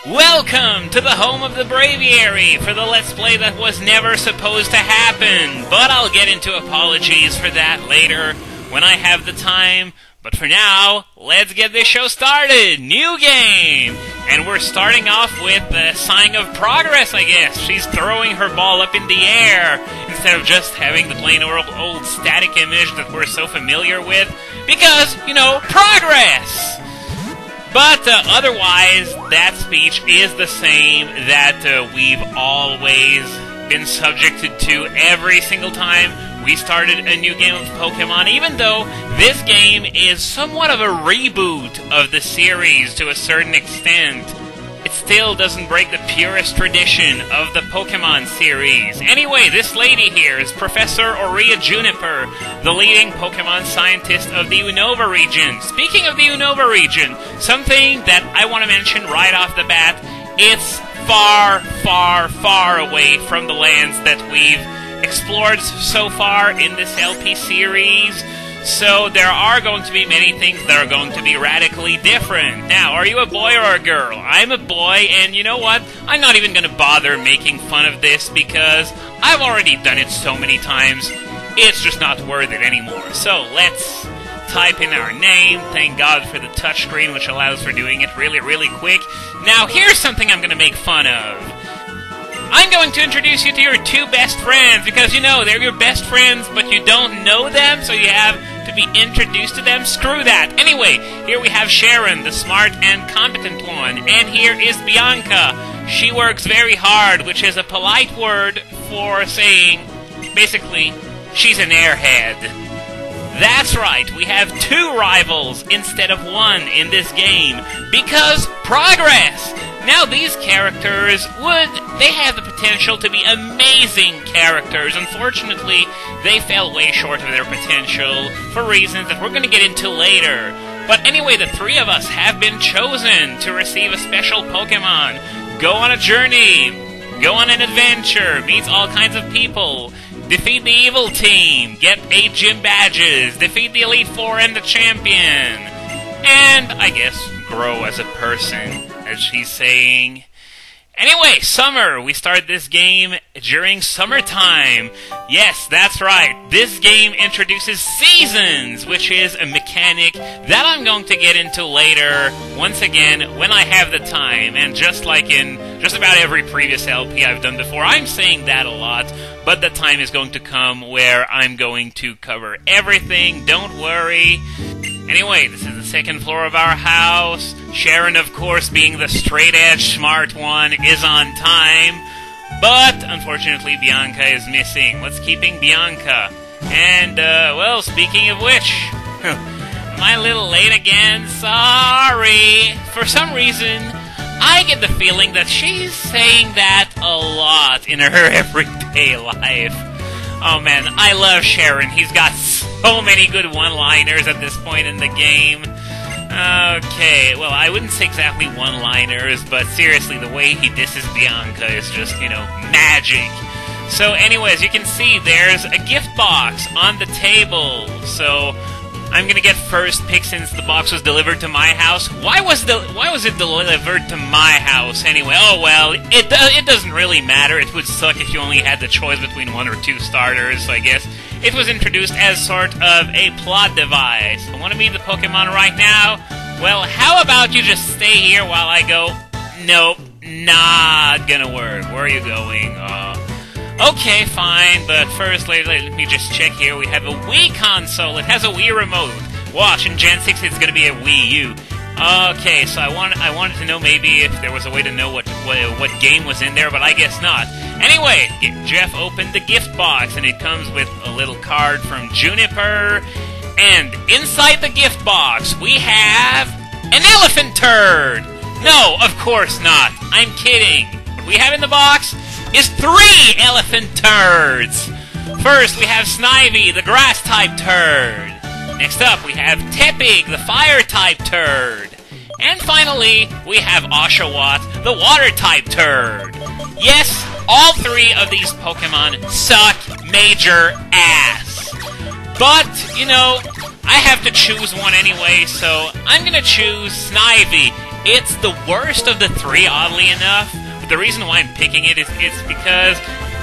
Welcome to the home of the Braviary for the Let's Play that was never supposed to happen, but I'll get into apologies for that later when I have the time. But for now, let's get this show started! New game! And we're starting off with the sign of progress, I guess. She's throwing her ball up in the air instead of just having the plain old static image that we're so familiar with. Because, you know, progress! But otherwise, that speech is the same that we've always been subjected to every single time we started a new game of Pokémon, even though this game is somewhat of a reboot of the series to a certain extent. It still doesn't break the purest tradition of the Pokémon series. Anyway, this lady here is Professor Juniper, the leading Pokémon scientist of the Unova region. Speaking of the Unova region, something that I want to mention right off the bat, it's far, far, far away from the lands that we've explored so far in this LP series. So there are going to be many things that are going to be radically different. Now, are you a boy or a girl? I'm a boy, and you know what? I'm not even going to bother making fun of this because I've already done it so many times. It's just not worth it anymore. So let's type in our name. Thank God for the touchscreen, which allows for doing it really, really quick. Now, here's something I'm going to make fun of. I'm going to introduce you to your two best friends, because, you know, they're your best friends, but you don't know them, so you have to be introduced to them. Screw that. Anyway, here we have Sharon, the smart and competent one, and here is Bianca. She works very hard, which is a polite word for saying, basically, she's an airhead. That's right, we have two rivals instead of one in this game, because progress! Now these characters they have the potential to be amazing characters. Unfortunately, they fell way short of their potential for reasons that we're going to get into later. But anyway, the three of us have been chosen to receive a special Pokémon. Go on a journey, go on an adventure, meet all kinds of people, defeat the evil team, get 8 gym badges, defeat the Elite Four and the champion, and, I guess, grow as a person, as she's saying. Anyway, summer. We start this game during summertime. Yes, that's right. This game introduces seasons, which is a mechanic that I'm going to get into later, once again, when I have the time. And just like in just about every previous LP I've done before, I'm saying that a lot, but the time is going to come where I'm going to cover everything. Don't worry. Anyway, this is the second floor of our house. Sharon, of course, being the straight-edge smart one, is on time. But, unfortunately, Bianca is missing. What's keeping Bianca? And, well, speaking of which, am I a little late again? Sorry. For some reason, I get the feeling that she's saying that a lot in her everyday life. Oh man, I love Sharon. He's got so many good one-liners at this point in the game. Okay, well, I wouldn't say exactly one-liners, but seriously, the way he disses Bianca is just, you know, magic. So anyways, you can see there's a gift box on the table. So I'm gonna get first pick since the box was delivered to my house. Why was it delivered to my house anyway? Oh well, it doesn't really matter. It would suck if you only had the choice between 1 or 2 starters, so I guess it was introduced as sort of a plot device. I want to meet the Pokemon right now? Well, how about you just stay here while I go? Nope, not gonna work. Where are you going? Okay, fine, but first, let me just check here. We have a Wii console. It has a Wii remote. Watch, in Gen 6, it's going to be a Wii U. Okay, so I wanted to know maybe if there was a way to know what game was in there, but I guess not. Anyway, Jeff opened the gift box, and it comes with a little card from Juniper. And inside the gift box, we have an elephant turd! No, of course not. I'm kidding. What we have in the box is 3 elephant turds! First, we have Snivy, the grass-type turd. Next up, we have Tepig, the fire-type turd. And finally, we have Oshawott, the water-type turd. Yes, all 3 of these Pokemon suck major ass. But, you know, I have to choose one anyway, so I'm gonna choose Snivy. It's the worst of the 3, oddly enough. But the reason why I'm picking it is because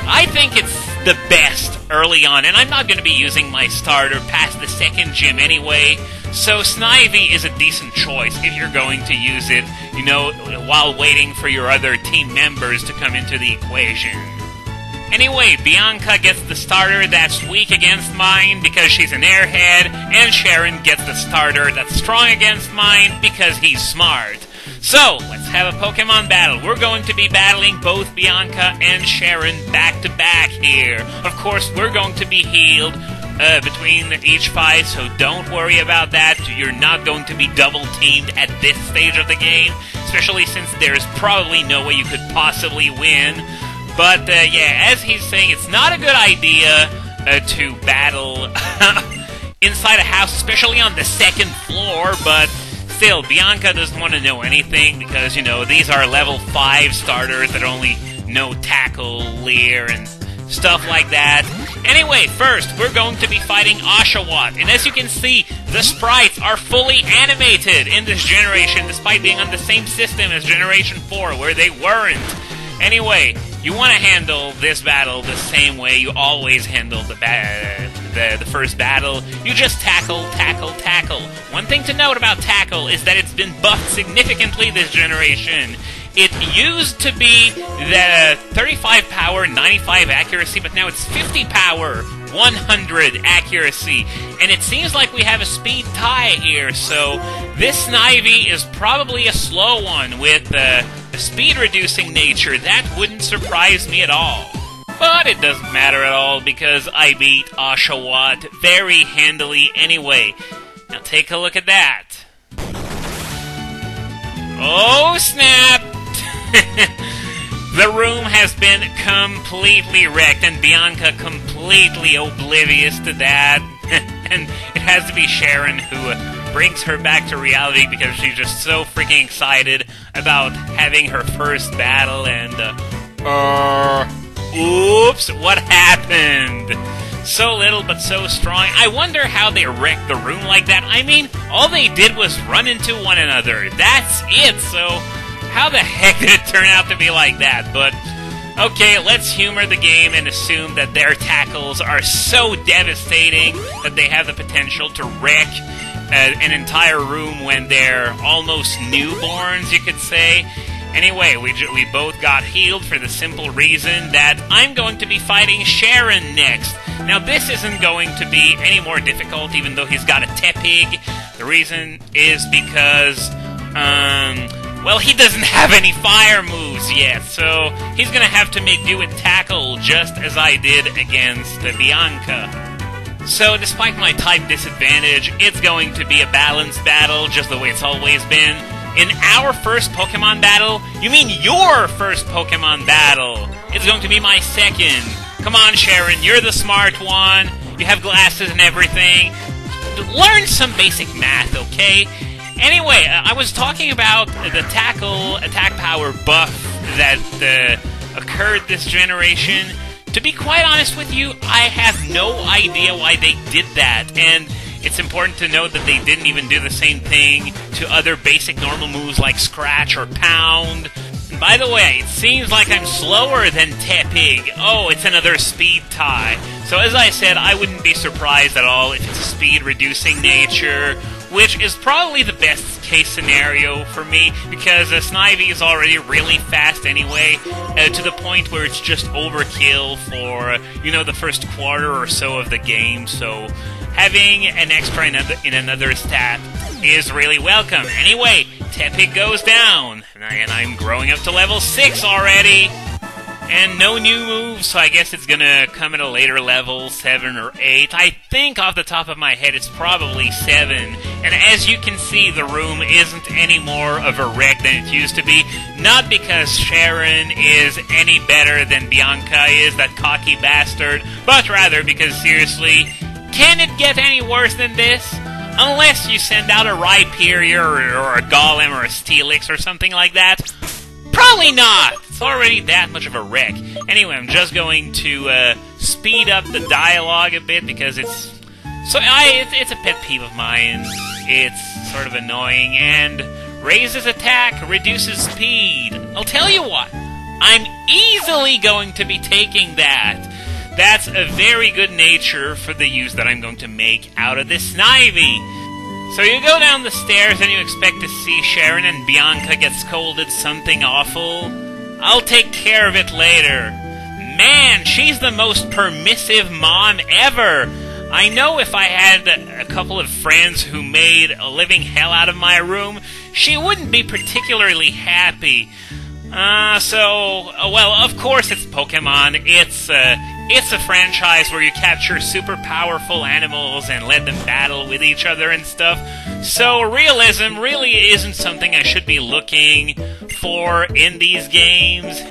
I think it's the best early on, and I'm not going to be using my starter past the 2nd gym anyway, so Snivy is a decent choice if you're going to use it, you know, while waiting for your other team members to come into the equation. Anyway, Bianca gets the starter that's weak against mine because she's an airhead, and Sharon gets the starter that's strong against mine because he's smart. So, let's have a Pokemon battle. We're going to be battling both Bianca and Sharon back-to-back here. Of course, we're going to be healed between each fight, so don't worry about that. You're not going to be double-teamed at this stage of the game, especially since there's probably no way you could possibly win. But, yeah, as he's saying, it's not a good idea to battle inside a house, especially on the 2nd floor, but still, Bianca doesn't want to know anything because, you know, these are level 5 starters that only know Tackle, Leer, and stuff like that. Anyway, first, we're going to be fighting Oshawott, and as you can see, the sprites are fully animated in this generation, despite being on the same system as Generation 4, where they weren't. Anyway, you want to handle this battle the same way you always handle the first battle. You just tackle, tackle, tackle. One thing to note about Tackle is that it's been buffed significantly this generation. It used to be the 35 power, 95 accuracy, but now it's 50 power, 100 accuracy. And it seems like we have a speed tie here, so this Snivy is probably a slow one with a speed-reducing nature. That wouldn't surprise me at all. But it doesn't matter at all because I beat Oshawott very handily anyway. Now take a look at that. Oh snap! The room has been completely wrecked and Bianca completely oblivious to that. And it has to be Sharon who brings her back to reality because she's just so freaking excited about having her first battle and, oops, what happened? So little but so strong. I wonder how they wrecked the room like that. I mean, all they did was run into one another. That's it, so how the heck did it turn out to be like that? But, okay, let's humor the game and assume that their tackles are so devastating that they have the potential to wreck an entire room when they're almost newborns, you could say. Anyway, we both got healed for the simple reason that I'm going to be fighting Sharon next. Now, this isn't going to be any more difficult, even though he's got a Tepig. The reason is because, well, he doesn't have any fire moves yet, so he's going to have to make do with Tackle just as I did against Bianca. So, despite my type disadvantage, it's going to be a balanced battle, just the way it's always been. In our first Pokemon battle? You mean your first Pokemon battle? It's going to be my second. Come on, Sharon, you're the smart one. You have glasses and everything. Learn some basic math, okay? Anyway, I was talking about the Tackle attack power buff that occurred this generation. To be quite honest with you, I have no idea why they did that, and It's important to note that they didn't even do the same thing to other basic normal moves like Scratch or Pound. And by the way, it seems like I'm slower than Tepig. Oh, it's another speed tie. So as I said, I wouldn't be surprised at all if it's a speed-reducing nature, which is probably the best case scenario for me, because Snivy is already really fast anyway, to the point where it's just overkill for, the first quarter or so of the game, so having an extra in another stat is really welcome. Anyway, Tepig goes down, and I'm growing up to level 6 already. And no new moves, so I guess it's gonna come at a later level, 7 or 8. I think off the top of my head it's probably 7. And as you can see, the room isn't any more of a wreck than it used to be. Not because Sharon is any better than Bianca is, that cocky bastard, but rather because, seriously, can it get any worse than this? Unless you send out a Rhyperior or a Golem or a Steelix or something like that. Probably not! It's already that much of a wreck. Anyway, I'm just going to speed up the dialogue a bit because it's a pet peeve of mine. It's sort of annoying, and raises attack, reduces speed. I'll tell you what, I'm easily going to be taking that. That's a very good nature for the use that I'm going to make out of this Snivy. So you go down the stairs and you expect to see Sharon and Bianca get scolded something awful. I'll take care of it later. Man, she's the most permissive mom ever. I know if I had a couple of friends who made a living hell out of my room, she wouldn't be particularly happy. Well, of course it's Pokemon. It's a franchise where you capture super powerful animals and let them battle with each other and stuff. So realism really isn't something I should be looking for in these games.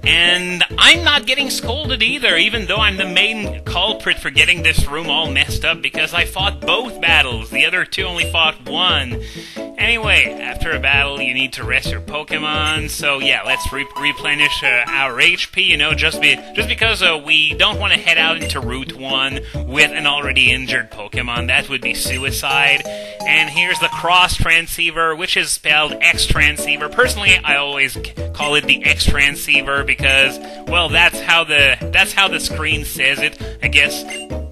And I'm not getting scolded either, even though I'm the main culprit for getting this room all messed up because I fought both battles. The other two only fought one. Anyway, after a battle, you need to rest your Pokemon. So yeah, let's replenish our HP, just because we don't want to head out into Route 1 with an already injured Pokemon. That would be suicide. And here's the Cross Transceiver, which is spelled X-Transceiver. Personally, I always call it the X-Transceiver because, well, that's how the screen says it. I guess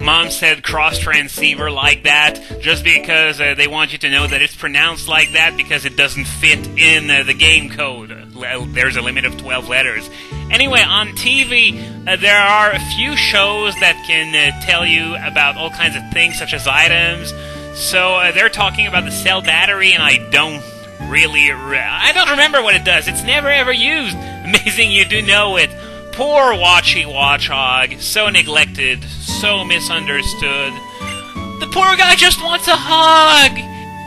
Mom said Cross Transceiver like that just because they want you to know that it's pronounced like that because it doesn't fit in the game code. There's a limit of 12 letters. Anyway, on TV, there are a few shows that can tell you about all kinds of things, such as items. So they're talking about the cell battery, and I don't remember what it does. It's never ever used. Amazing you do know it. Poor Watchy Watchog. So neglected. So misunderstood. The poor guy just wants a hug.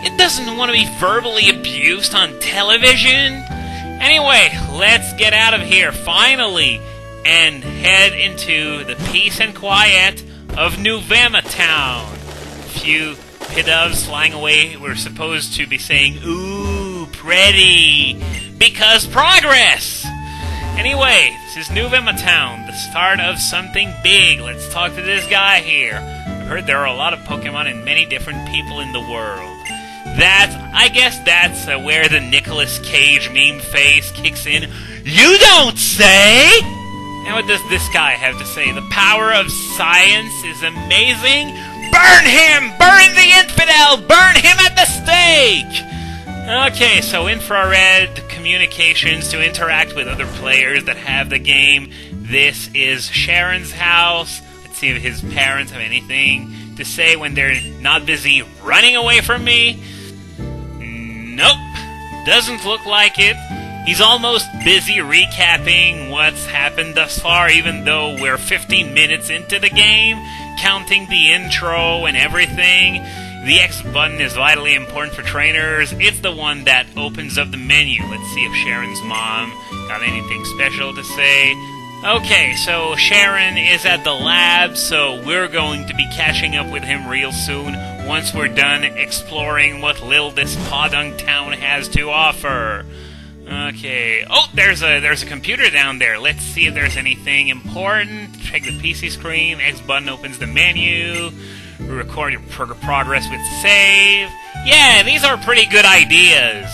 It doesn't want to be verbally abused on television. Anyway, let's get out of here, finally, and head into the peace and quiet of Nuvema Town. A few Pidovs flying away. We're supposed to be saying, ooh, pretty, because progress! Anyway, this is Nuvema Town, the start of something big. Let's talk to this guy here. I've heard there are a lot of Pokemon and many different people in the world. I guess that's where the Nicolas Cage meme face kicks in. You don't say! Now what does this guy have to say? The power of science is amazing. Burn him! Burn the infidel! Burn him at the stake! Okay, so infrared communications to interact with other players that have the game. This is Sharon's house. Let's see if his parents have anything to say when they're not busy running away from me. Nope, doesn't look like it. He's almost busy recapping what's happened thus far, even though we're 15 minutes into the game, counting the intro and everything. The X button is vitally important for trainers. It's the one that opens up the menu. Let's see if Sharon's mom got anything special to say. Okay, so Sharon is at the lab, so we're going to be catching up with him real soon once we're done exploring what little this podunk town has to offer. Okay. Oh, there's a computer down there. Let's see if there's anything important. Check the PC screen. X button opens the menu. record your progress with save. Yeah, these are pretty good ideas.